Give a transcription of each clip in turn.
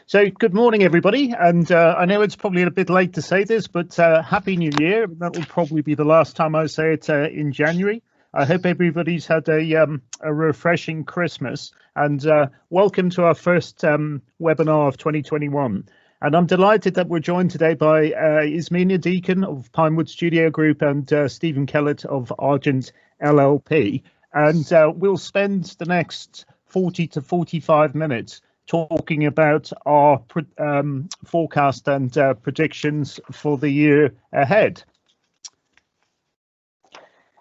So good morning, everybody. And I know it's probably a bit late to say this, but Happy New Year. That will probably be the last time I say it in January. I hope everybody's had a refreshing Christmas, and welcome to our first webinar of 2021. And I'm delighted that we're joined today by Ismena, Deacon of Pinewood Studio Group, and Stephen Kellett of Argent LLP. And we'll spend the next 40 to 45 minutes talking about our forecast and predictions for the year ahead.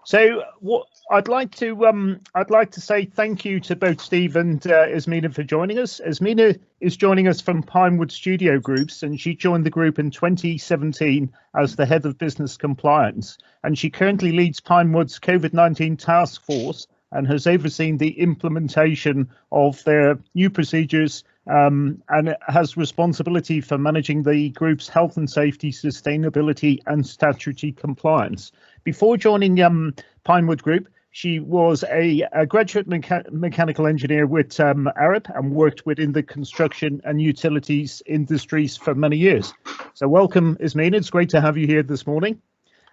So what I'd like to say thank you to both Steve and Ismena for joining us. Ismena is joining us from Pinewood Studio Groups, and she joined the group in 2017 as the head of business compliance, and she currently leads Pinewood's COVID-19 task force and has overseen the implementation of their new procedures and has responsibility for managing the group's health and safety, sustainability and statutory compliance. Before joining Pinewood Group, she was a graduate mechanical engineer with Arup and worked within the construction and utilities industries for many years. So welcome, Ismena. It's great to have you here this morning.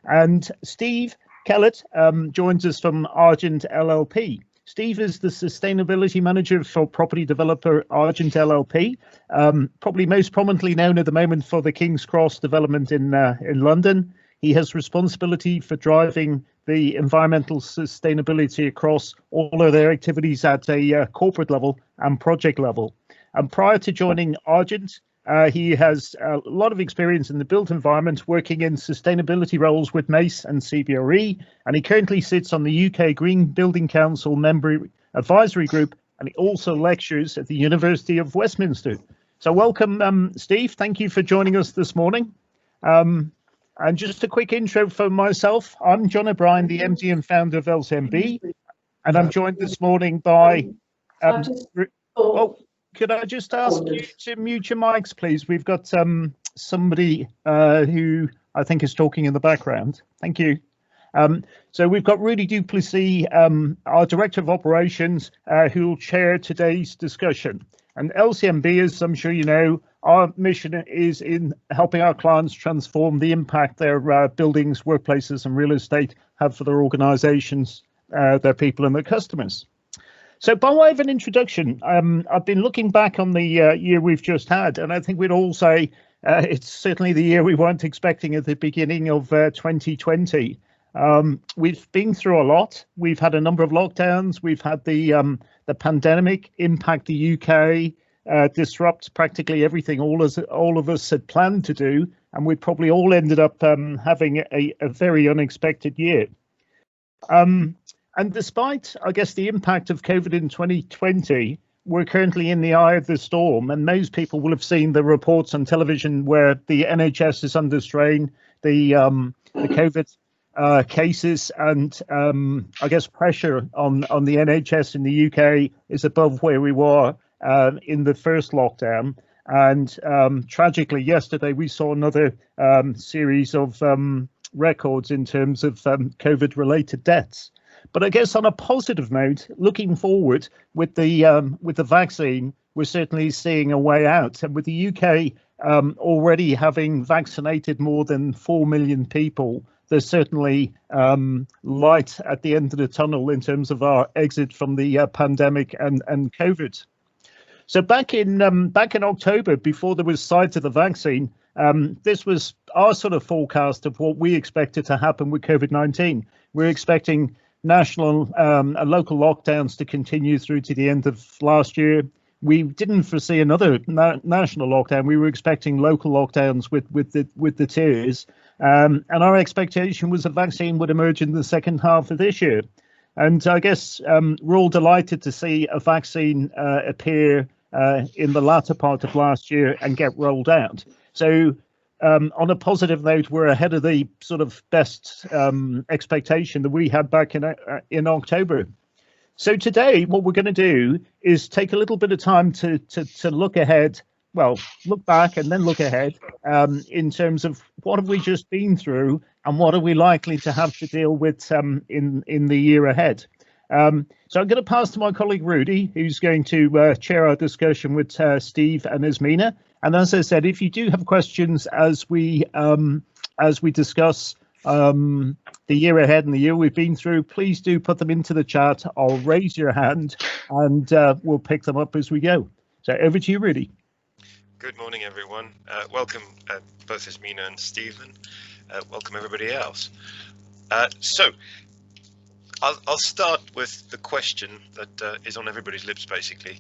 And Steve Kellett joins us from Argent LLP. Steve is the sustainability manager for property developer Argent LLP, probably most prominently known at the moment for the King's Cross development in London. He has responsibility for driving the environmental sustainability across all of their activities at a corporate level and project level. And prior to joining Argent, he has a lot of experience in the built environment, working in sustainability roles with MACE and CBRE, and he currently sits on the UK Green Building Council Member Advisory Group, and he also lectures at the University of Westminster. So welcome, Steve. Thank you for joining us this morning. And just a quick intro for myself. I'm John O'Brien, the MD and founder of LCMB, and I'm joined this morning by... could I just ask you to mute your mics, please? We've got somebody who I think is talking in the background. Thank you. So we've got Rudi du Plessis, our Director of Operations, who will chair today's discussion. And LCMB, as I'm sure you know, our mission is in helping our clients transform the impact their buildings, workplaces and real estate have for their organisations, their people and their customers. So by way of an introduction, I've been looking back on the year we've just had, and I think we'd all say it's certainly the year we weren't expecting at the beginning of 2020. We've been through a lot. We've had a number of lockdowns. We've had the pandemic impact the UK, disrupt practically everything all of us had planned to do, and we probably all ended up having a very unexpected year. And despite, I guess, the impact of COVID in 2020, we're currently in the eye of the storm, and most people will have seen the reports on television where the NHS is under strain, the COVID cases and I guess pressure on the NHS in the UK is above where we were in the first lockdown. And tragically, yesterday we saw another series of records in terms of COVID-related deaths. But I guess on a positive note, looking forward with the vaccine, we're certainly seeing a way out. And with the UK already having vaccinated more than 4 million people, there's certainly light at the end of the tunnel in terms of our exit from the pandemic and COVID. So back in October, before there was sight of the vaccine, this was our sort of forecast of what we expected to happen with COVID-19. We're expecting national and local lockdowns to continue through to the end of last year. We didn't foresee another national lockdown. We were expecting local lockdowns with the tiers, and our expectation was a vaccine would emerge in the second half of this year. And I guess we're all delighted to see a vaccine appear in the latter part of last year and get rolled out. So on a positive note, we're ahead of the sort of best expectation that we had back in October. So today, what we're going to do is take a little bit of time to look ahead, well, look back and then look ahead in terms of what have we just been through and what are we likely to have to deal with in the year ahead. So I'm going to pass to my colleague Rudi, who's going to chair our discussion with Steve and Ismena. And as I said, if you do have questions as we discuss the year ahead and the year we've been through, please do put them into the chat. I'll raise your hand and we'll pick them up as we go. So over to you, Rudi. Good morning, everyone. Welcome, both Ismena and Stephen. Welcome, everybody else. So I'll start with the question that is on everybody's lips, basically.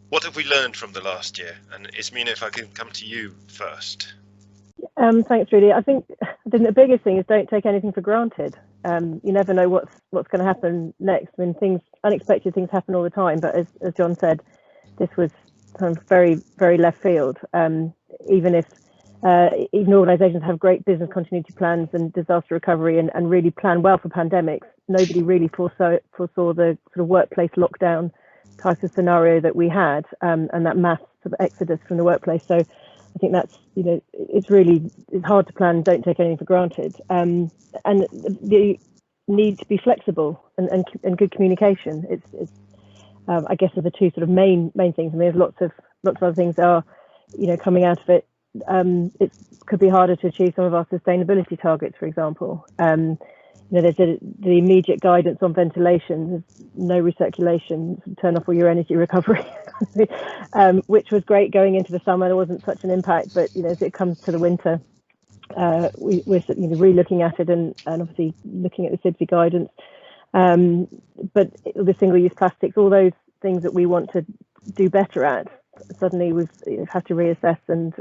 What have we learned from the last year? And Ismena, if I can come to you first. Thanks, Rudi. I think the biggest thing is don't take anything for granted. You never know what's going to happen next. I mean, unexpected things happen all the time. But as John said, this was kind of very, very left field. Even organisations have great business continuity plans and disaster recovery and really plan well for pandemics, nobody really foresaw the sort of workplace lockdown type of scenario that we had, and that mass sort of exodus from the workplace. So I think that's, it's hard to plan, don't take anything for granted. And the need to be flexible and good communication. It's I guess are the two sort of main things. I mean, there's lots of other things that are, coming out of it. It could be harder to achieve some of our sustainability targets, for example. There's the immediate guidance on ventilation, there's no recirculation, turn off all your energy recovery, which was great going into the summer. There wasn't such an impact, but as it comes to the winter, we're re-looking at it and obviously looking at the CIBSE guidance. But the single-use plastics, all those things that we want to do better at, suddenly we've had to reassess, and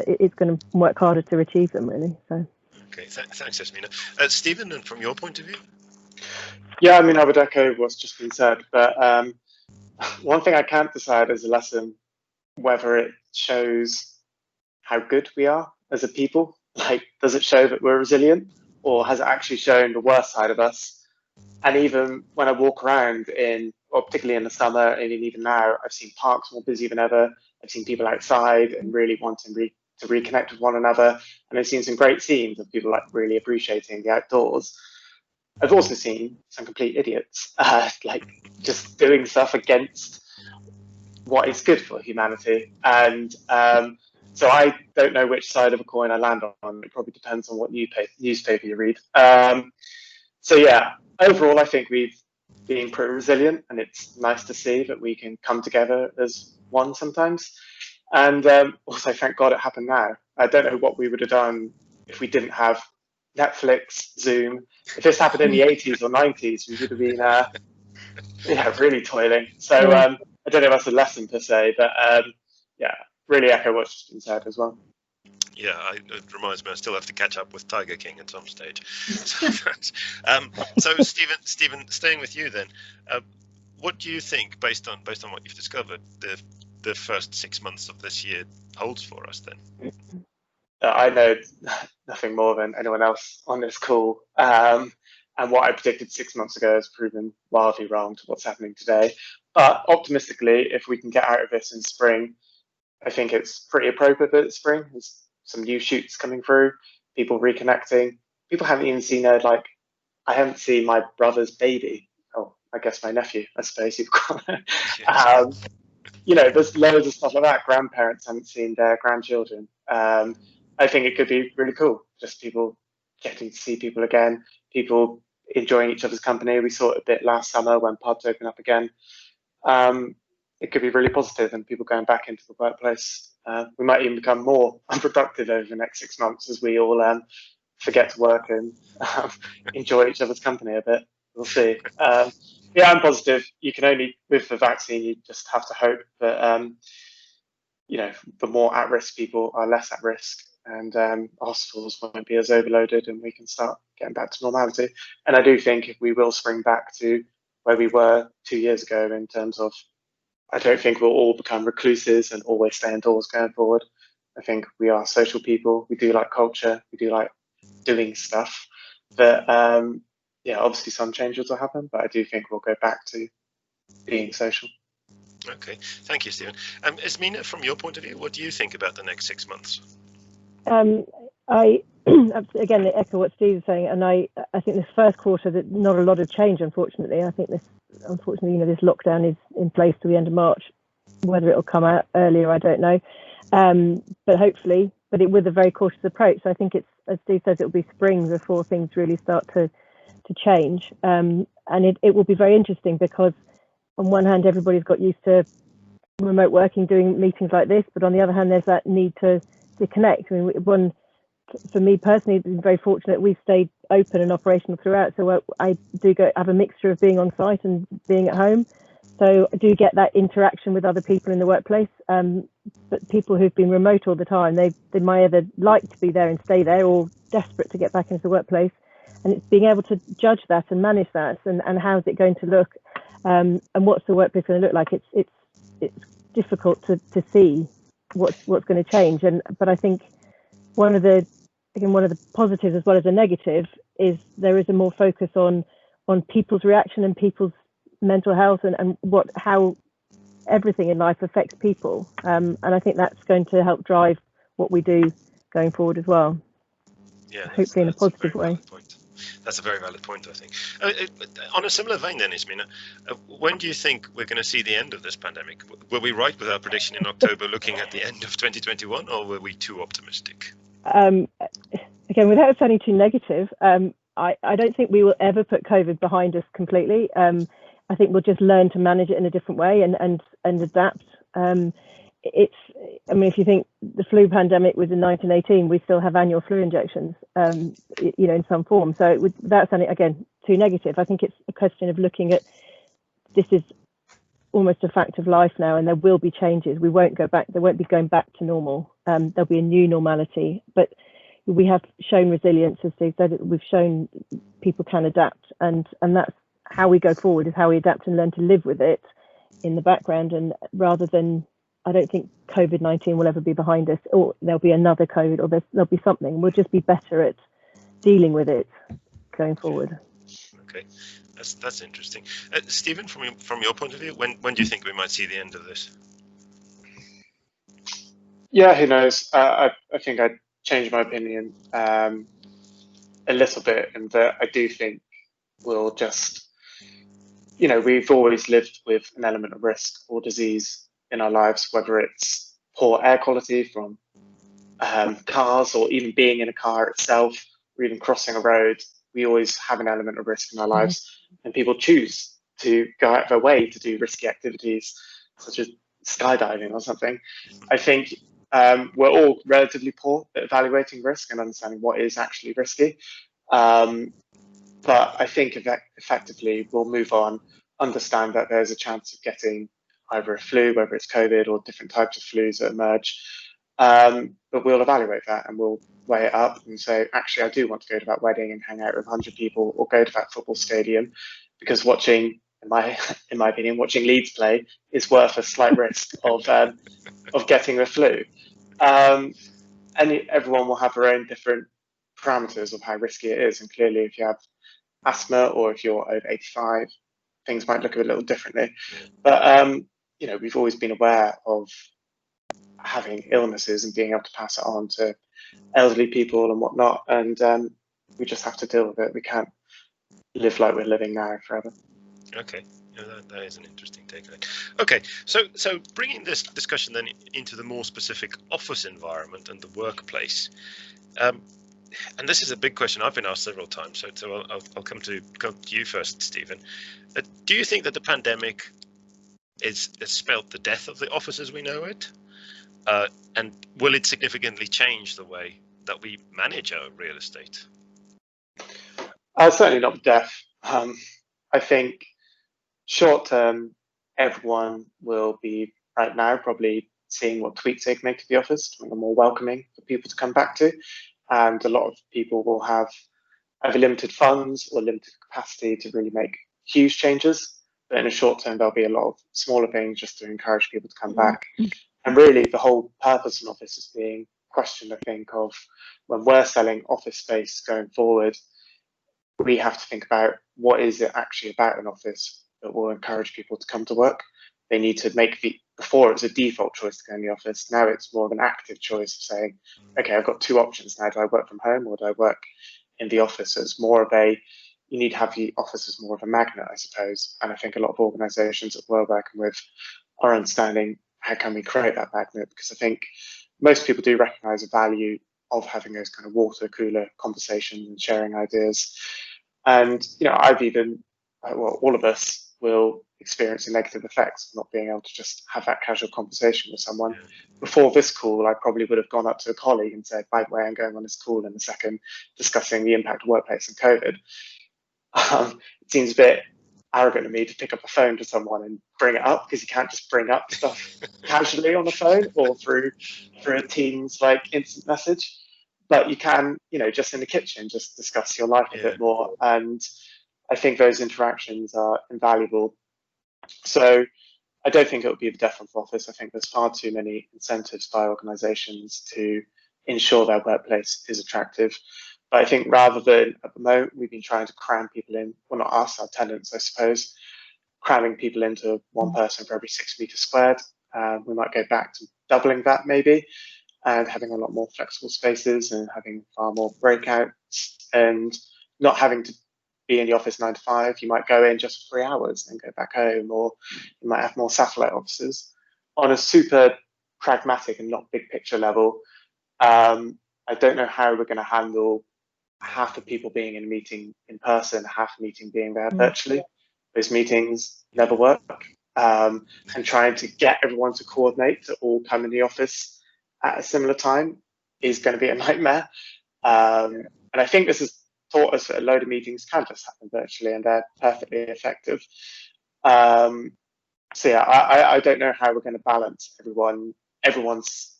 it's going to work harder to achieve them, really. So. Okay, thanks, Ismena. Stephen, and from your point of view? Yeah, I mean, I would echo what's just been said, but one thing I can't decide as a lesson, whether it shows how good we are as a people, like, does it show that we're resilient, or has it actually shown the worst side of us? And even when I walk around particularly in the summer, and even now, I've seen parks more busy than ever. I've seen people outside and really wanting to reconnect with one another. And I've seen some great scenes of people like really appreciating the outdoors. I've also seen some complete idiots, like just doing stuff against what is good for humanity. And so I don't know which side of a coin I land on. It probably depends on what newspaper you read. So yeah, overall, I think we've been pretty resilient, and it's nice to see that we can come together as one sometimes. And also, thank God it happened now. I don't know what we would have done if we didn't have Netflix, Zoom. If this happened in the 80s or 90s, we would have been really toiling. So I don't know if that's a lesson per se, but really echo what's just been said as well. Yeah, it reminds me, I still have to catch up with Tiger King at some stage. So Stephen, staying with you then, what do you think, based on what you've discovered, the first 6 months of this year holds for us then? I know nothing more than anyone else on this call, and what I predicted 6 months ago has proven wildly wrong to what's happening today. But optimistically, if we can get out of this in spring, I think it's pretty appropriate that it's spring. There's some new shoots coming through, people reconnecting. People haven't even seen I haven't seen my brother's baby. Oh, I guess my nephew, I suppose you've got. There's loads of stuff like that. Grandparents haven't seen their grandchildren. I think it could be really cool. Just people getting to see people again, people enjoying each other's company. We saw it a bit last summer when pubs open up again. It could be really positive, and people going back into the workplace. We might even become more unproductive over the next 6 months as we all forget to work and enjoy each other's company a bit. We'll see. I'm positive. You can only, with the vaccine, you just have to hope that, the more at-risk people are less at risk, and hospitals won't be as overloaded, and we can start getting back to normality. And I do think we will spring back to where we were 2 years ago in terms of, I don't think we'll all become recluses and always stay indoors going forward. I think we are social people. We do like culture. We do like doing stuff. But obviously some changes will happen, but I do think we'll go back to being social. Okay, thank you, Stephen. Ismena, from your point of view, what do you think about the next 6 months? I again echo what Steve is saying, and I think this first quarter that not a lot of change, unfortunately. I think this unfortunately, this lockdown is in place till the end of March. Whether it'll come out earlier, I don't know. But hopefully, with a very cautious approach. So I think it's, as Steve says, it'll be spring before things really start to change. And it will be very interesting because on one hand, everybody's got used to remote working, doing meetings like this, but on the other hand, there's that need to connect. I mean, for me personally, it's been very fortunate we've stayed open and operational throughout. So I do have a mixture of being on site and being at home. So I do get that interaction with other people in the workplace. But people who've been remote all the time, they might either like to be there and stay there or desperate to get back into the workplace. And it's being able to judge that and manage that, and how's it going to look, and what's the workplace going to look like. It's difficult to see what's going to change. But I think one of the positives as well as a negative is there is a more focus on people's reaction and people's mental health and how everything in life affects people. And I think that's going to help drive what we do going forward as well. Yeah, hopefully in a positive way. That's a very valid point, I think. On a similar vein then, Ismena, when do you think we're going to see the end of this pandemic? Were we right with our prediction in October looking at the end of 2021, or were we too optimistic? Again, without sounding too negative, I don't think we will ever put COVID behind us completely. I think we'll just learn to manage it in a different way and adapt. If you think the flu pandemic was in 1918, we still have annual flu injections, in some form. So without sounding, again, too negative, I think it's a question of looking at this is almost a fact of life now, and there will be changes. We won't go back. There won't be going back to normal. There'll be a new normality, but we have shown resilience, as Steve said. We've shown people can adapt, and that's how we go forward, is how we adapt and learn to live with it in the background. And rather than, I don't think COVID-19 will ever be behind us, or there'll be another COVID, or there'll be something. We'll just be better at dealing with it going forward. Okay, that's interesting. Stephen, from your point of view, when do you think we might see the end of this? Yeah, who knows? I think I'd change my opinion a little bit, in that I do think we'll just, we've always lived with an element of risk or disease in our lives, whether it's poor air quality from cars, or even being in a car itself, or even crossing a road. We always have an element of risk in our lives, and people choose to go out of their way to do risky activities, such as skydiving or something. I think we're all relatively poor at evaluating risk and understanding what is actually risky. But I think effectively we'll move on, understand that there's a chance of getting either a flu, whether it's COVID or different types of flus that emerge. But we'll evaluate that and we'll weigh it up and say, actually, I do want to go to that wedding and hang out with 100 people, or go to that football stadium, because watching, in my opinion, watching Leeds play is worth a slight risk of getting the flu. And everyone will have their own different parameters of how risky it is. And clearly, if you have asthma or if you're over 85, things might look a little differently. But we've always been aware of having illnesses and being able to pass it on to elderly people and whatnot, and we just have to deal with it. We can't live like we're living now forever. Okay, that is an interesting take on it. Okay, so bringing this discussion then into the more specific office environment and the workplace, and this is a big question I've been asked several times. So I'll come to you first, Stephen. Do you think that the pandemic has spelled the death of the office as we know it? And will it significantly change the way that we manage our real estate? Certainly not death. I think short term, everyone will be right now probably seeing what tweaks they can make to the office to make them more welcoming for people to come back to. And a lot of people will have either limited funds or limited capacity to really make huge changes. But in a short term, there'll be a lot of smaller things just to encourage people to come back. And really, the whole purpose of an office is being questioned, I think, of when we're selling office space going forward, we have to think about what is it actually about an office that will encourage people to come to work. They need to make before it was a default choice to go in the office. Now it's more of an active choice of saying, okay, I've got two options now. Do I work from home or do I work in the office? So it's more of a, you need to have the office as more of a magnet, I suppose. And I think a lot of organisations that we're working with are understanding how can we create that magnet, because I think most people do recognise the value of having those kind of water cooler conversations and sharing ideas. And, you know, I've even, well, all of us will experience the negative effects of not being able to just have that casual conversation with someone. Before this call, I probably would have gone up to a colleague and said, by the way, I'm going on this call in a second discussing the impact of workplace and COVID. It seems a bit arrogant of me to pick up a phone to someone and bring it up, because you can't just bring up stuff casually on the phone or through a Teams like instant message. But you can, you know, just in the kitchen, just discuss your life a bit more. And I think those interactions are invaluable. So I don't think it would be the death of office. I think there's far too many incentives by organisations to ensure their workplace is attractive. But I think rather than, at the moment, we've been trying to cram people in, well, not us, our tenants, I suppose, cramming people into one person for every 6 meters squared. We might go back to doubling that maybe, and having a lot more flexible spaces and having far more breakouts, and not having to be in the office 9 to 5. You might go in just for 3 hours and go back home, or you might have more satellite offices. On a super pragmatic and not big picture level, I don't know how we're going to handle half the people being in a meeting in person, half the meeting being there virtually. Those meetings never work. And trying to get everyone to coordinate to all come in the office at a similar time is going to be a nightmare. And I think this has taught us that a load of meetings can just happen virtually, and they're perfectly effective. So yeah, I don't know how we're going to balance everyone's,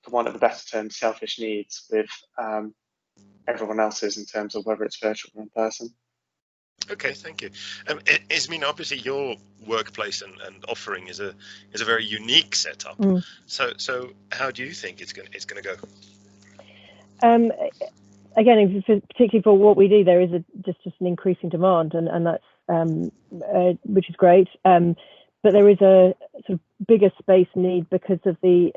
for want of a better term, selfish needs with everyone else's in terms of whether it's virtual or in person. Okay, thank you. Ismena, obviously your workplace and offering is a very unique setup. So how do you think it's going to go? Again, particularly for what we do, there is just an increasing demand, and that's which is great. But there is a sort of bigger space need because of the,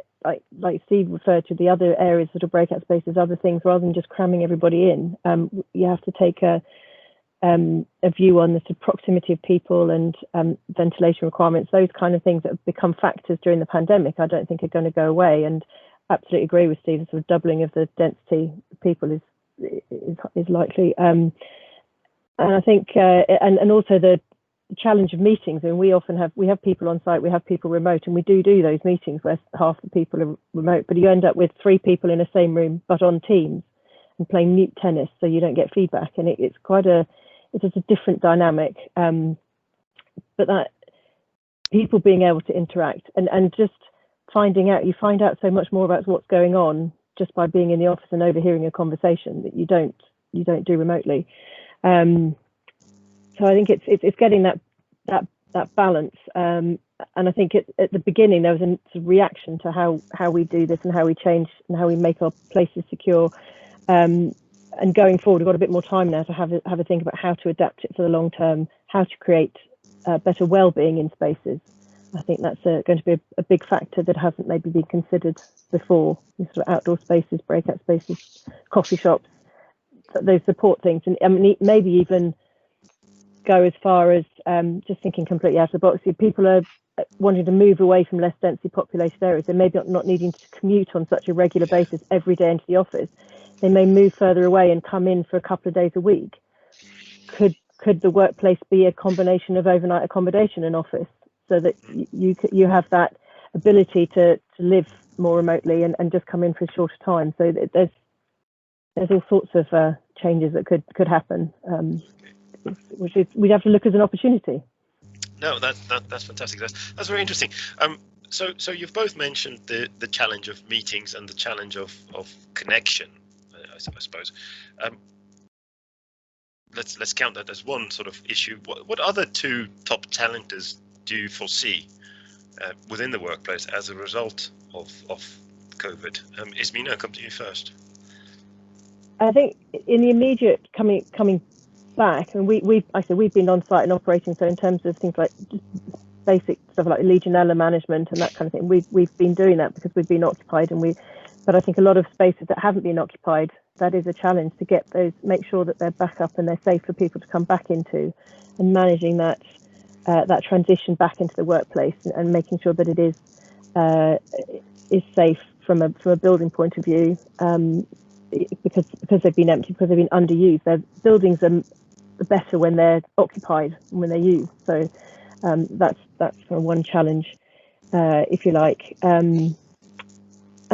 like Steve referred to, the other areas, sort of breakout spaces, other things, rather than just cramming everybody in. You have to take a view on the sort of proximity of people and ventilation requirements, those kind of things that have become factors during the pandemic. I don't think are going to go away, and absolutely agree with Steve. The sort of doubling of the density of people is likely, and I think and also the challenge of meetings. And we have people on site, we have people remote, and we do those meetings where half the people are remote, but you end up with 3 people in the same room but on Teams and playing mute tennis, so you don't get feedback, and it's a different dynamic. But that people being able to interact and just you find out so much more about what's going on just by being in the office and overhearing a conversation that you don't do remotely. So I think it's getting that balance. And I think at the beginning there was a sort of reaction to how we do this and how we change and how we make our places secure. And going forward, we've got a bit more time now to have a think about how to adapt it for the long term, how to create better well-being in spaces. I think that's going to be a big factor that hasn't maybe been considered before. Sort of outdoor spaces, breakout spaces, coffee shops, those support things, and I mean, maybe even go as far as just thinking completely out of the box. If people are wanting to move away from less densely populated areas, they may not needing to commute on such a regular basis every day into the office. They may move further away and come in for a couple of days a week. Could the workplace be a combination of overnight accommodation and office, so that you have that ability to live more remotely and just come in for a shorter time? So there's all sorts of changes that could happen, which we'd have to look as an opportunity. No, that's fantastic. That's very interesting. So you've both mentioned the challenge of meetings and the challenge of connection, I suppose. Let's count that as one sort of issue. What other 2 top challenges do you foresee within the workplace as a result of COVID? Ismena, come to you first. I think in the immediate coming back, and we've been on site and operating. So in terms of things like just basic stuff like Legionella management and that kind of thing, we've been doing that because we've been occupied, and But I think a lot of spaces that haven't been occupied, that is a challenge to get those, make sure that they're back up and they're safe for people to come back into, and managing that that transition back into the workplace, and making sure that it is safe from a building point of view, because they've been empty, because they've been underused. Their buildings are better when they're occupied and when they're used. So that's kind of one challenge, if you like. And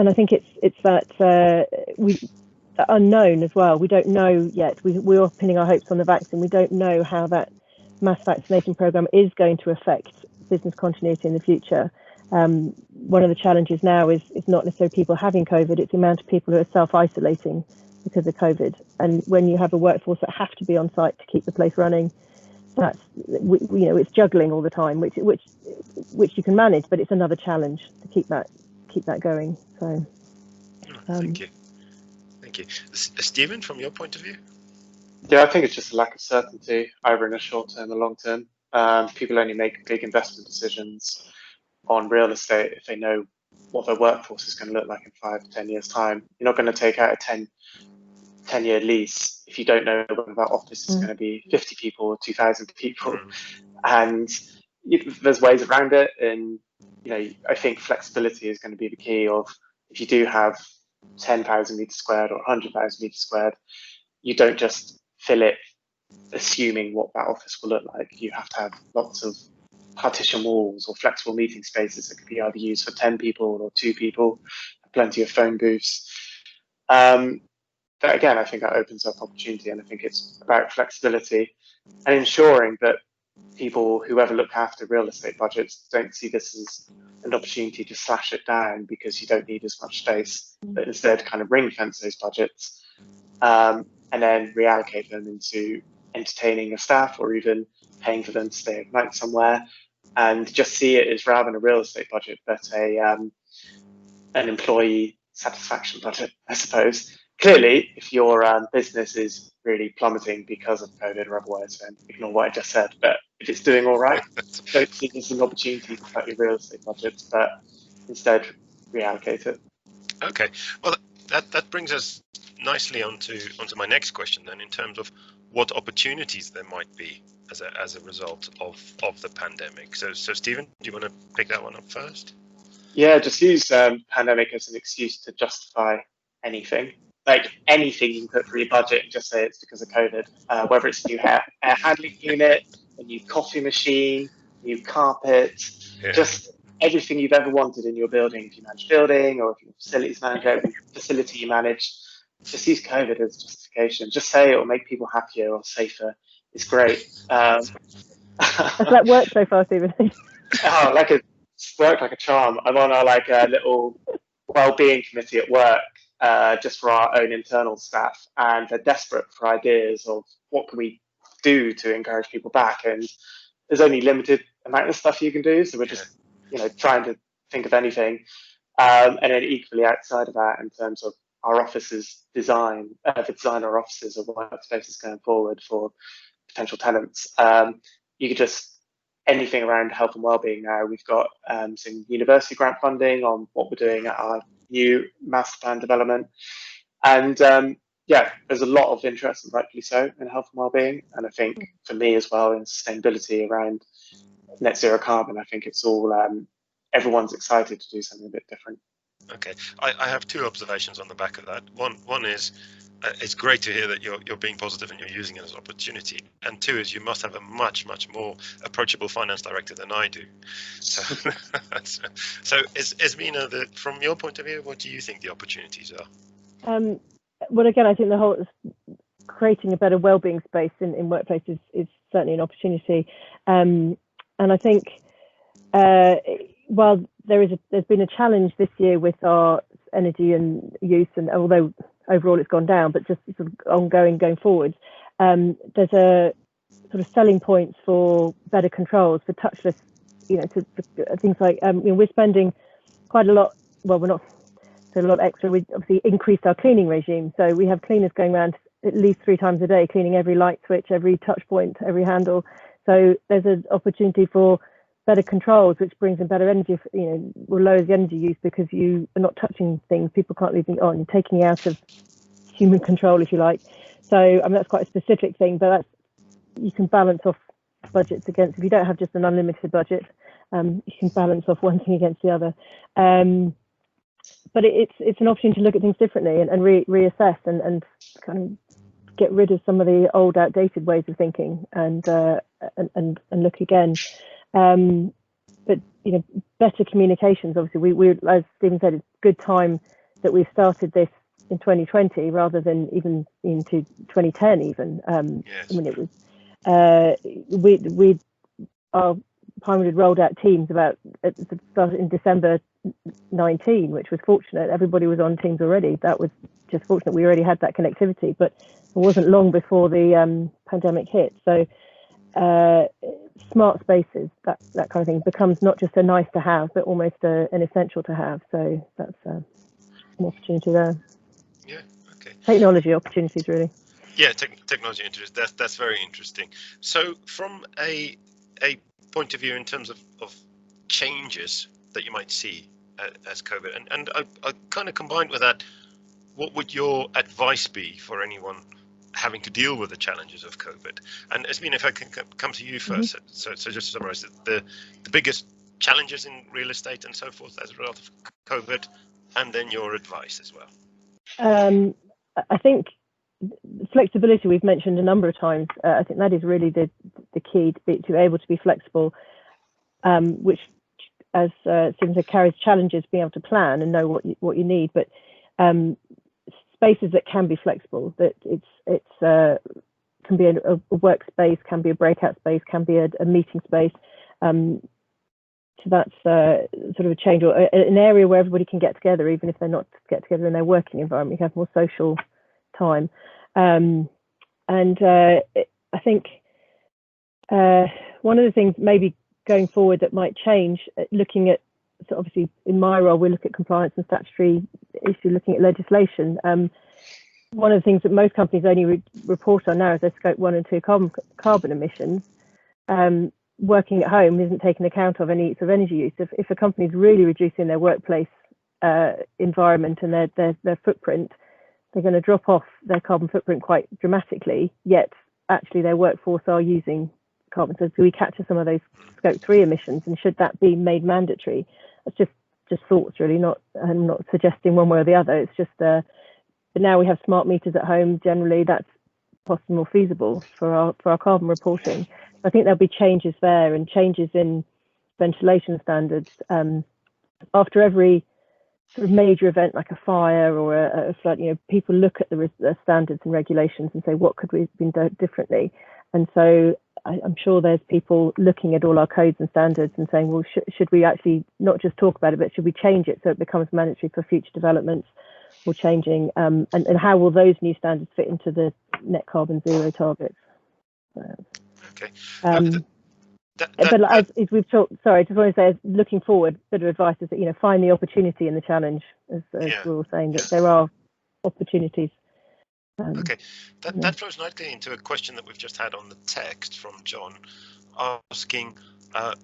I think it's that the unknown as well. We don't know yet. We're pinning our hopes on the vaccine. We don't know how that mass vaccination program is going to affect business continuity in the future. One of the challenges now is not necessarily people having COVID, it's the amount of people who are self-isolating because of COVID. And when you have a workforce that have to be on site to keep the place running, that's, it's juggling all the time, which you can manage, but it's another challenge to keep that going. So thank you. Stephen, from your point of view? Yeah, I think it's just a lack of certainty, either in the short term or long term. People only make big investment decisions on real estate if they know what their workforce is going to look like in 5 to 10 years' time. You're not going to take out a 10-year lease if you don't know whether that office is going to be 50 people or 2,000 people. And there's ways around it. And I think flexibility is going to be the key. Of if you do have 10,000 meters squared or 100,000 meters squared, you don't just fill it assuming what that office will look like. You have to have lots of partition walls or flexible meeting spaces that could be either used for 10 people or 2 people, plenty of phone booths. But again, I think that opens up opportunity, and I think it's about flexibility and ensuring that people, whoever look after real estate budgets, don't see this as an opportunity to slash it down because you don't need as much space, but instead kind of ring fence those budgets, and then reallocate them into entertaining your staff or even paying for them to stay at night somewhere, and just see it as, rather than a real estate budget, but an employee satisfaction budget, I suppose. Clearly, if your business is really plummeting because of COVID or otherwise, then ignore what I just said. But if it's doing all right, don't see this as an opportunity to cut your real estate budgets, but instead reallocate it. Okay, well, that brings us nicely onto my next question then, in terms of what opportunities there might be as a result of the pandemic. So Stephen, do you want to pick that one up first? Yeah, just use pandemic as an excuse to justify anything. Like anything you can put through your budget and just say it's because of COVID, whether it's a new air handling unit, a new coffee machine, new carpet, just everything you've ever wanted in your building. If you manage building, or if you're a facilities manager, every facility you manage, just use COVID as justification. Just say it will make people happier or safer. It's great. Has that worked so far, Stephen? It's worked like a charm. I'm on our little wellbeing committee at work, just for our own internal staff, and they're desperate for ideas of what can we do to encourage people back. And there's only limited amount of stuff you can do, so we're just trying to think of anything. And then equally outside of that, in terms of our offices design, the design of our offices or workspaces going forward for potential tenants, you could just anything around health and wellbeing. Now we've got some university grant funding on what we're doing at our new master plan development, and there's a lot of interest, and rightfully so, in health and wellbeing. And I think for me as well, in sustainability around net zero carbon, I think it's all everyone's excited to do something a bit different. Okay, I have 2 observations on the back of that. One is it's great to hear that you're being positive and you're using it as an opportunity. And 2 is you must have a much more approachable finance director than I do. So Ismena, from your point of view, what do you think the opportunities are? Well, again, I think the whole creating a better wellbeing space in workplaces is certainly an opportunity. And I think while there's been a challenge this year with our energy and use, and although overall it's gone down, but just sort of ongoing going forward, there's a sort of selling points for better controls, for touchless, to things like we're spending quite a lot. Well, we're not a lot extra. We obviously increased our cleaning regime, so we have cleaners going around at least 3 times a day, cleaning every light switch, every touch point, every handle. So there's an opportunity for better controls, which brings in better energy, will lower the energy use because you are not touching things. People can't leave things on. You're taking out of human control, if you like. So, I mean, that's quite a specific thing, but you can balance off budgets against, if you don't have just an unlimited budget, you can balance off one thing against the other. But it's an opportunity to look at things differently and reassess and kind of get rid of some of the old, outdated ways of thinking and look again. But better communications. Obviously, we as Stephen said, it's good time that we've started this in 2020 rather than even into 2010. Even yes. I mean, it was our Pinewood had rolled out Teams started in December 19, which was fortunate. Everybody was on Teams already. That was just fortunate. We already had that connectivity, but it wasn't long before the pandemic hit. So smart spaces, that kind of thing, becomes not just a nice to have, but almost an essential to have. So that's an opportunity there. Yeah. Okay. Technology opportunities, really. Yeah, technology interest. That's very interesting. So from a point of view in terms of changes that you might see as COVID, and I kind of combined with that, what would your advice be for anyone having to deal with the challenges of COVID? And Ismena, if I can come to you first, so just to summarize, the biggest challenges in real estate and so forth as a result of COVID, and then your advice as well. I think flexibility we've mentioned a number of times. I think that is really the key, to be able to be flexible, which, as Stephen said, carries challenges, being able to plan and know what you need, but spaces that can be flexible, that it's can be a workspace, can be a breakout space, can be a meeting space. So that's sort of a change, or an area where everybody can get together, even if they're not get together in their working environment. You have more social time. I think one of the things maybe going forward that might change, looking at, so obviously in my role, we look at compliance and statutory issue, looking at legislation. One of the things that most companies only report on now is their scope 1 and 2 carbon emissions. Working at home isn't taking account of any sort of energy use. If a company is really reducing their workplace environment and their footprint, they're going to drop off their carbon footprint quite dramatically, yet actually their workforce are using carbon. So do we capture some of those scope 3 emissions, and should that be made mandatory? That's just thoughts, really. I'm not suggesting one way or the other. It's just but now we have smart meters at home. Generally, that's possibly more feasible for our carbon reporting. I think there'll be changes there, and changes in ventilation standards. After every sort of major event like a fire or a flood, people look at the standards and regulations and say, what could we have been done differently? And so I'm sure there's people looking at all our codes and standards and saying, well, should we actually not just talk about it, but should we change it so it becomes mandatory for future developments or changing? And how will those new standards fit into the net carbon zero targets? Okay. But as we've talked, sorry, I just want to say, looking forward, a bit of advice is that, find the opportunity in the challenge, as we're all saying, that there are opportunities. Okay, that flows nicely into a question that we've just had on the text from John, asking,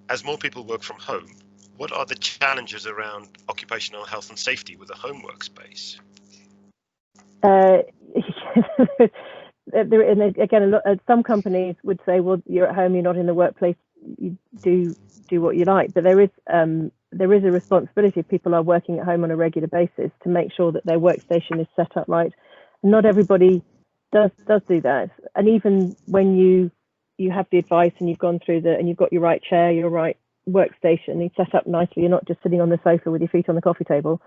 as more people work from home, what are the challenges around occupational health and safety with a home workspace? And again, some companies would say, well, you're at home, you're not in the workplace, you do what you like. But there is a responsibility if people are working at home on a regular basis to make sure that their workstation is set up right. Not everybody does do that. And even when you have the advice and you've gone through and you've got your right chair, your right workstation, it's set up nicely, you're not just sitting on the sofa with your feet on the coffee table.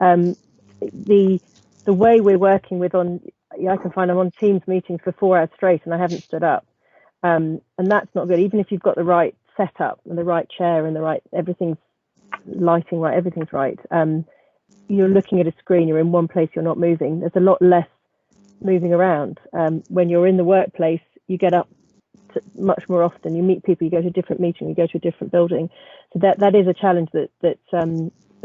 The way we're working I can find I'm on Teams meetings for 4 hours straight and I haven't stood up. And that's not good. Even if you've got the right setup and the right chair and everything's lighting right, everything's right. You're looking at a screen, you're in one place, you're not moving. There's a lot less moving around. When you're in the workplace, you get up much more often, you meet people, you go to a different meeting, you go to a different building. So that is a challenge that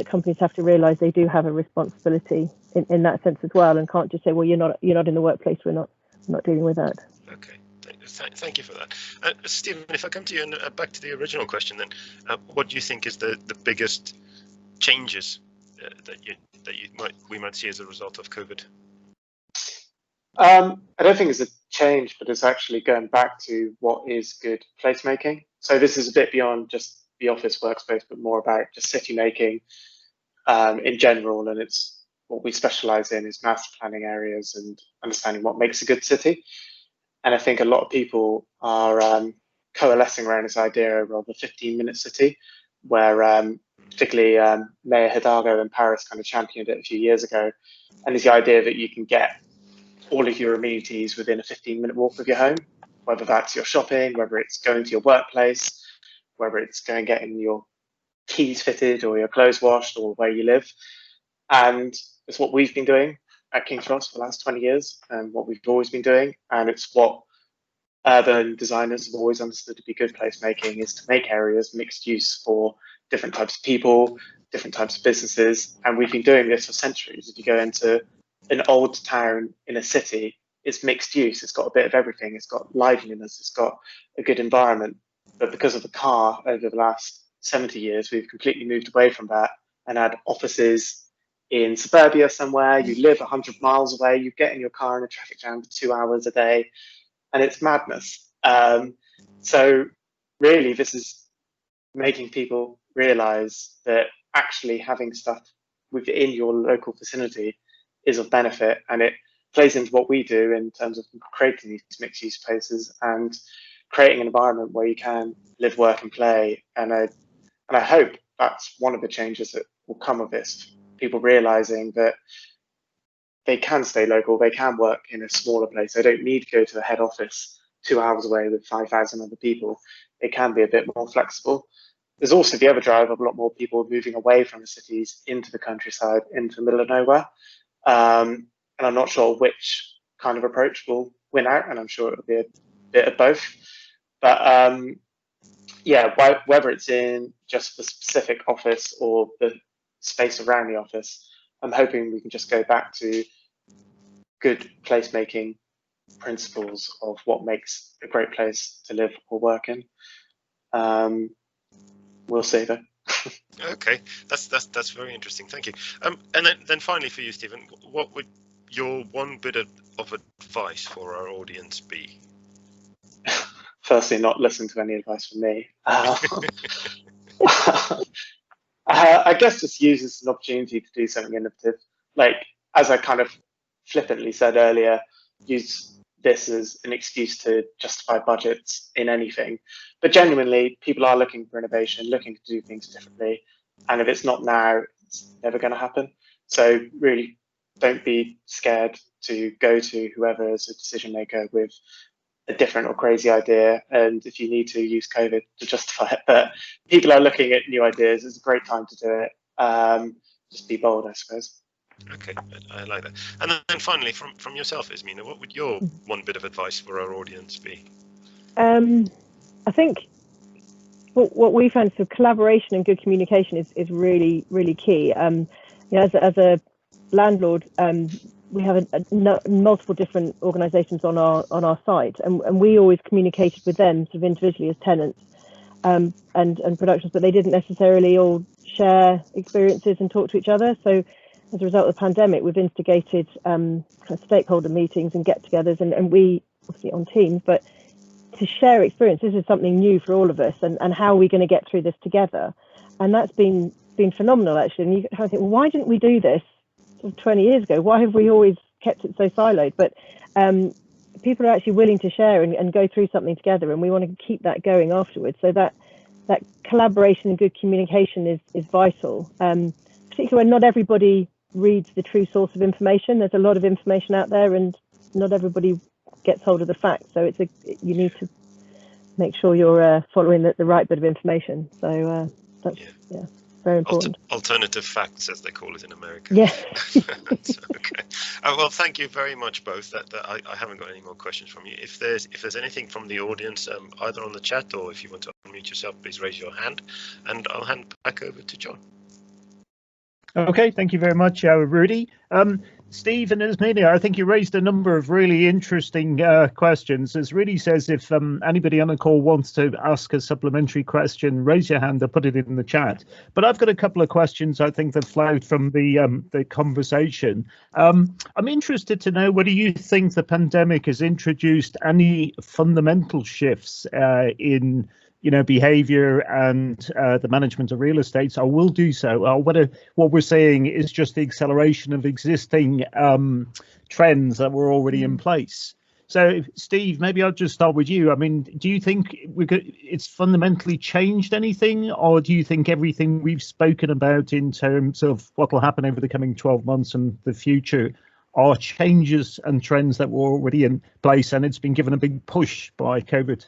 companies have to realise they do have a responsibility in that sense as well, and can't just say, well, you're not in the workplace, we're not dealing with that. Okay, Thank you for that. Stephen, if I come to you and back to the original question, then what do you think is the biggest changes that we might see as a result of COVID? I don't think it's a change, but it's actually going back to what is good placemaking. So this is a bit beyond just the office workspace, but more about just city making in general. And it's what we specialize in is master planning areas and understanding what makes a good city. And I think a lot of people are coalescing around this idea of a 15-minute city, where particularly Mayor Hidalgo in Paris kind of championed it a few years ago. And it's the idea that you can get all of your amenities within a 15-minute walk of your home, whether that's your shopping, whether it's going to your workplace, whether it's going and getting your keys fitted or your clothes washed or where you live. And it's what we've been doing at King's Cross for the last 20 years and what we've always been doing. And it's what urban designers have always understood to be good placemaking, is to make areas mixed use for different types of people, different types of businesses. And we've been doing this for centuries. If you go into an old town in a city, it's mixed use. It's got a bit of everything. It's got liveliness. It's got a good environment. But because of the car over the last 70 years, we've completely moved away from that and had offices in suburbia somewhere. You live 100 miles away. You get in your car in a traffic jam for 2 hours a day, and it's madness. So really, this is making people realize that actually having stuff within your local vicinity is of benefit, and it plays into what we do in terms of creating these mixed-use places and creating an environment where you can live, work, and play. And I hope that's one of the changes that will come of this. People realizing that they can stay local, they can work in a smaller place. They don't need to go to the head office 2 hours away with 5,000 other people. It can be a bit more flexible. There's also the other drive of a lot more people moving away from the cities into the countryside, into the middle of nowhere. And I'm not sure which kind of approach will win out, and I'm sure it'll be a bit of both. But yeah, whether it's in just the specific office or the space around the office, I'm hoping we can just go back to good placemaking principles of what makes a great place to live or work in. We'll see though. Okay, that's very interesting. Thank you. And then finally for you, Stephen, what would your one bit of advice for our audience be? Firstly, not listen to any advice from me. I guess just use this as an opportunity to do something innovative. Like, as I kind of flippantly said earlier, use this as an excuse to justify budgets in anything. But genuinely, people are looking for innovation, looking to do things differently. And if it's not now, it's never going to happen. So really, don't be scared to go to whoever is a decision maker with a different or crazy idea. And if you need to, use COVID to justify it. But people are looking at new ideas. It's a great time to do it. Just be bold, I suppose. Okay, I like that. And then finally, from yourself, Ismena, what would your one bit of advice for our audience be? I think what we found, so collaboration and good communication is really, really key. You know, as a landlord, we have multiple different organisations on our site, and we always communicated with them sort of individually as tenants and productions, but they didn't necessarily all share experiences and talk to each other. So as a result of the pandemic, we've instigated kind of stakeholder meetings and get-togethers, and we obviously on Teams, but to share experience. This is something new for all of us, and how are we going to get through this together? And that's been phenomenal, actually. And you kind of think, well, why didn't we do this 20 years ago? Why have we always kept it so siloed? But people are actually willing to share and go through something together, and we want to keep that going afterwards. So that collaboration and good communication is vital, particularly when not everybody reads the true source of information. There's a lot of information out there, and not everybody gets hold of the facts. So you need to make sure you're following the right bit of information. So that's very important. Alternative facts, as they call it in America. Yeah. Okay. Well, thank you very much, both. I haven't got any more questions from you. If there's anything from the audience, either on the chat or if you want to unmute yourself, please raise your hand, and I'll hand back over to John. Okay, thank you very much, Rudi. Steve and Ismena, I think you raised a number of really interesting questions. As Rudi says, if anybody on the call wants to ask a supplementary question, raise your hand or put it in the chat. But I've got a couple of questions I think that flowed from the conversation. I'm interested to know whether you think the pandemic has introduced any fundamental shifts in behavior and the management of real estate, or will do so, or whether what we're saying is just the acceleration of existing trends that were already in place. So, Steve, maybe I'll just start with you. I mean, do you think it's fundamentally changed anything, or do you think everything we've spoken about in terms of what will happen over the coming 12 months and the future are changes and trends that were already in place, and it's been given a big push by COVID?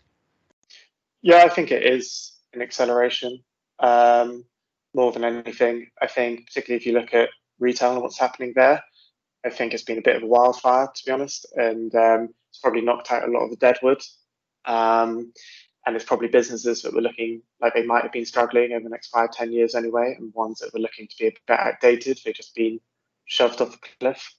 Yeah, I think it is an acceleration more than anything. I think particularly if you look at retail and what's happening there, I think it's been a bit of a wildfire, to be honest, and it's probably knocked out a lot of the deadwood. And it's probably businesses that were looking like they might have been struggling over the next 5-10 years anyway, and ones that were looking to be a bit outdated, they've just been shoved off a cliff.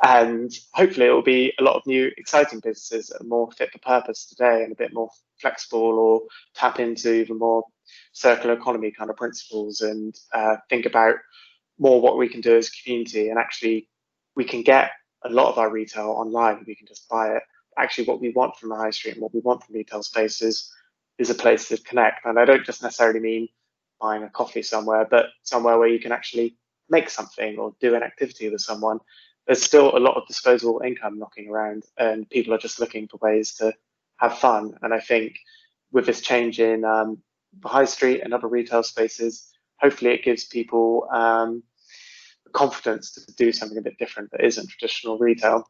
And hopefully it will be a lot of new exciting businesses that are more fit for purpose today and a bit more flexible, or tap into even more circular economy kind of principles, and think about more what we can do as a community. And actually we can get a lot of our retail online, we can just buy it. Actually what we want from the high street and what we want from retail spaces is a place to connect. And I don't just necessarily mean buying a coffee somewhere, but somewhere where you can actually make something or do an activity with someone. There's still a lot of disposable income knocking around, and people are just looking for ways to have fun. And I think with this change in the high street and other retail spaces, hopefully it gives people the confidence to do something a bit different that isn't traditional retail.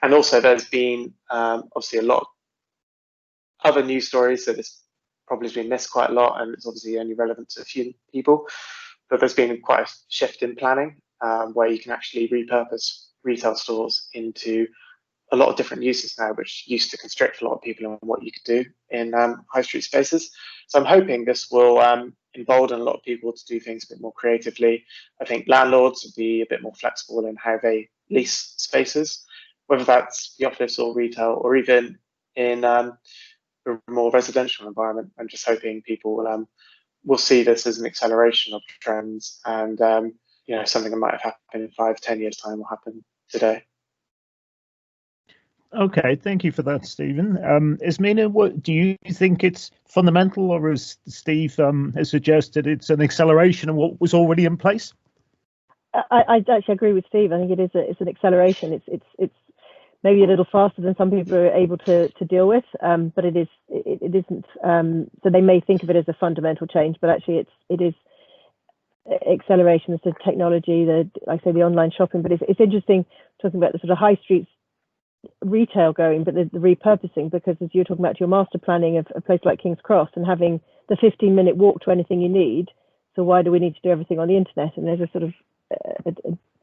And also there's been obviously a lot of other news stories, so this probably has been missed quite a lot, and it's obviously only relevant to a few people, but there's been quite a shift in planning where you can actually repurpose retail stores into a lot of different uses now, which used to constrict a lot of people on what you could do in high street spaces. So I'm hoping this will embolden a lot of people to do things a bit more creatively. I think landlords will be a bit more flexible in how they lease spaces, whether that's the office or retail, or even in a more residential environment. I'm just hoping people will see this as an acceleration of trends, and something that might have happened in 5-10 years time will happen today. Okay, thank you for that, Stephen. Ismena, what do you think it's fundamental, or as Steve has suggested, it's an acceleration of what was already in place? I actually agree with Steve. I think it's an acceleration. It's maybe a little faster than some people are able to deal with, but it isn't. So they may think of it as a fundamental change, but actually it is acceleration. It's the technology, like I say, the online shopping. But it's interesting talking about the sort of high streets retail going, but the repurposing, because as you're talking about your master planning of a place like King's Cross and having the 15-minute walk to anything you need, so why do we need to do everything on the internet? And there's a sort of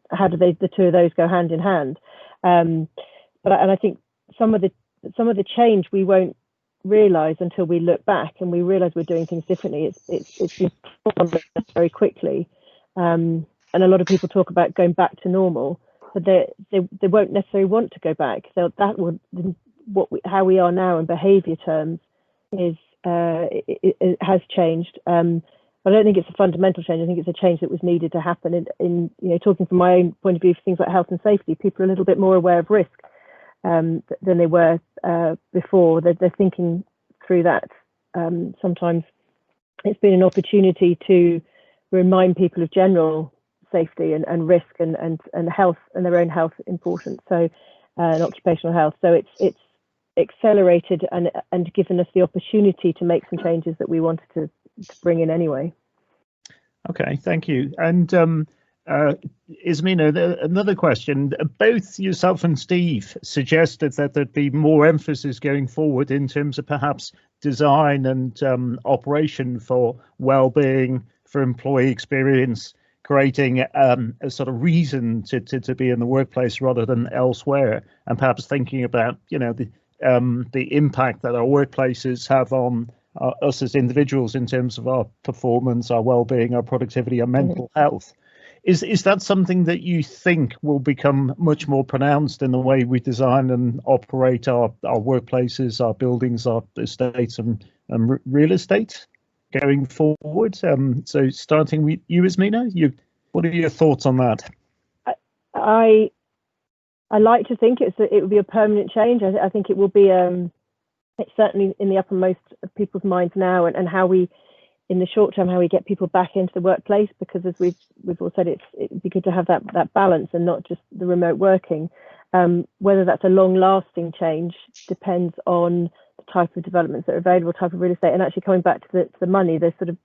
how do the two of those go hand in hand? But I think some of the change we won't realize until we look back and we realize we're doing things differently. It's been very quickly, and a lot of people talk about going back to normal, but they won't necessarily want to go back. So that would how we are now in behaviour terms is it has changed. But I don't think it's a fundamental change. I think it's a change that was needed to happen. In talking from my own point of view for things like health and safety, people are a little bit more aware of risk than they were before. They're thinking through that. Sometimes it's been an opportunity to remind people of general safety and risk and health and their own health importance. So and occupational health. So it's accelerated and given us the opportunity to make some changes that we wanted to bring in anyway. Okay, thank you. And Ismena, another question. Both yourself and Steve suggested that there'd be more emphasis going forward in terms of perhaps design and operation for well-being, for employee experience, creating a sort of reason to be in the workplace rather than elsewhere, and perhaps thinking about the impact that our workplaces have on us as individuals in terms of our performance, our well-being, our productivity, our mental health. Is that something that you think will become much more pronounced in the way we design and operate our workplaces, our buildings, our estates and real estate going forward? So starting with you, Ismena, what are your thoughts on that? I like to think it would be a permanent change. I think it will be it's certainly in the uppermost of people's minds now, and how we, in the short term, how we get people back into the workplace, because as we've all said, it'd be good to have that balance and not just the remote working. Whether that's a long-lasting change depends on the type of developments that are available, type of real estate, and actually coming back to the money. There's sort of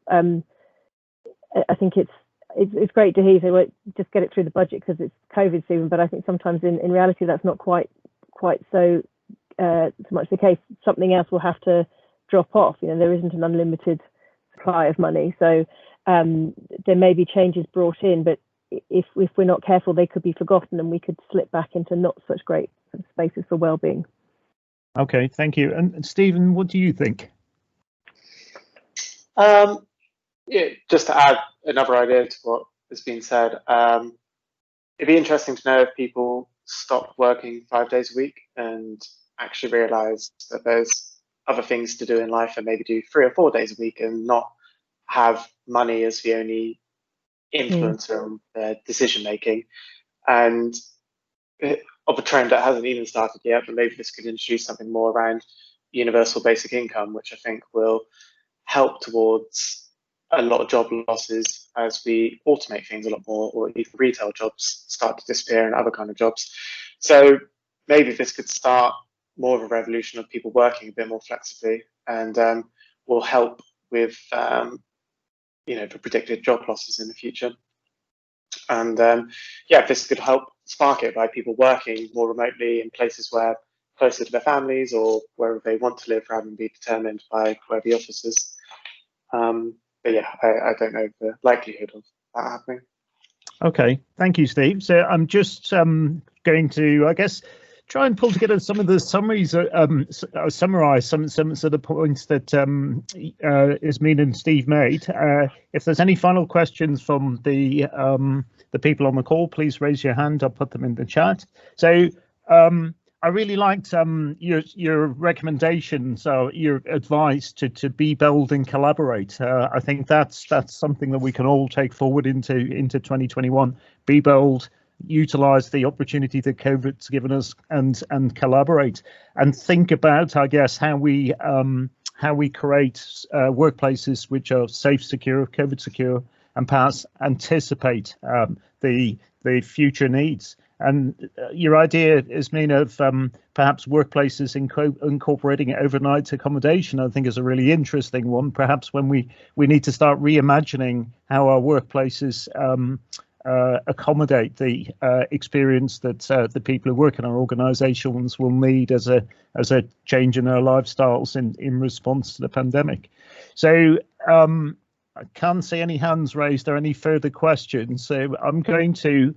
I think it's great to hear they won't just get it through the budget because it's COVID season, but I think sometimes in reality that's not quite so much the case. Something else will have to drop off. There isn't an unlimited supply of money, so there may be changes brought in, but if we're not careful, they could be forgotten, and we could slip back into not such great spaces for well-being. Okay, thank you. And Stephen, what do you think? Yeah, just to add another idea to what has been said, it'd be interesting to know if people stop working 5 days a week and actually realise that there's other things to do in life, and maybe do 3 or 4 days a week and not have money as the only influencer on their decision making. And of a trend that hasn't even started yet, but maybe this could introduce something more around universal basic income, which I think will help towards a lot of job losses as we automate things a lot more, or even retail jobs start to disappear and other kind of jobs. So maybe this could start more of a revolution of people working a bit more flexibly, and will help with the predicted job losses in the future. And this could help spark it by people working more remotely in places where closer to their families, or wherever they want to live, rather than be determined by where the office is. But yeah, I don't know the likelihood of that happening. Okay, thank you, Steve. So I'm just going to, I guess, try and pull together some of the summaries, summarise some of the points that Ismena and Steve made. If there's any final questions from the people on the call, please raise your hand. I'll put them in the chat. So I really liked your recommendations, your advice to be bold and collaborate. I think that's something that we can all take forward into 2021. Be bold, utilize the opportunity that COVID's given us, and collaborate, and think about, I guess, how we create workplaces which are safe, secure, COVID secure, and perhaps anticipate the future needs. And your idea, Ismena, of perhaps workplaces incorporating overnight accommodation, I think is a really interesting one. Perhaps when we need to start reimagining how our workplaces accommodate the experience that the people who work in our organisations will need as a change in their lifestyles in response to the pandemic. So I can't see any hands raised or any further questions. So I'm going to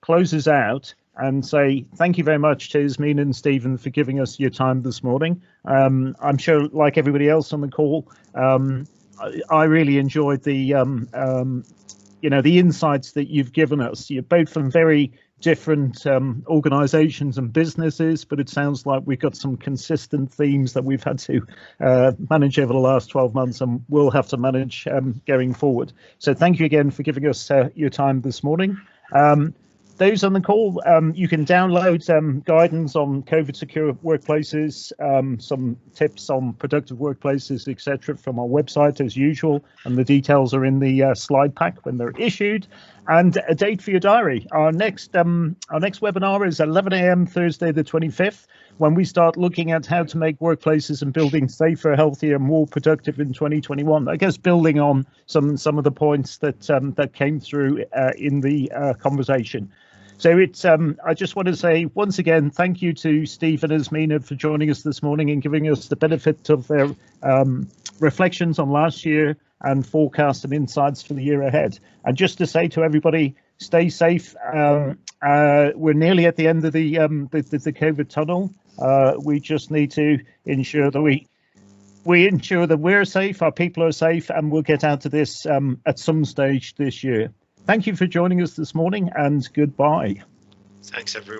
close us out and say thank you very much to Ismena and Stephen for giving us your time this morning. I'm sure, like everybody else on the call, I really enjoyed the insights that you've given us. You're both from very different organisations and businesses, but it sounds like we've got some consistent themes that we've had to manage over the last 12 months and will have to manage going forward. So thank you again for giving us your time this morning. Those on the call, you can download guidance on COVID secure workplaces, some tips on productive workplaces, etc. from our website as usual, and the details are in the slide pack when they're issued. And a date for your diary. Our next webinar is 11 a.m. Thursday the 25th, when we start looking at how to make workplaces and buildings safer, healthier, more productive in 2021. I guess building on some of the points that came through in the conversation. So it's I just want to say once again, thank you to Steve and Ismena for joining us this morning and giving us the benefit of their reflections on last year and forecast and insights for the year ahead. And just to say to everybody, stay safe. We're nearly at the end of the COVID tunnel. We just need to ensure that we ensure that we're safe, our people are safe, and we'll get out of this at some stage this year. thank you for joining us this morning, and goodbye. Thanks, everyone.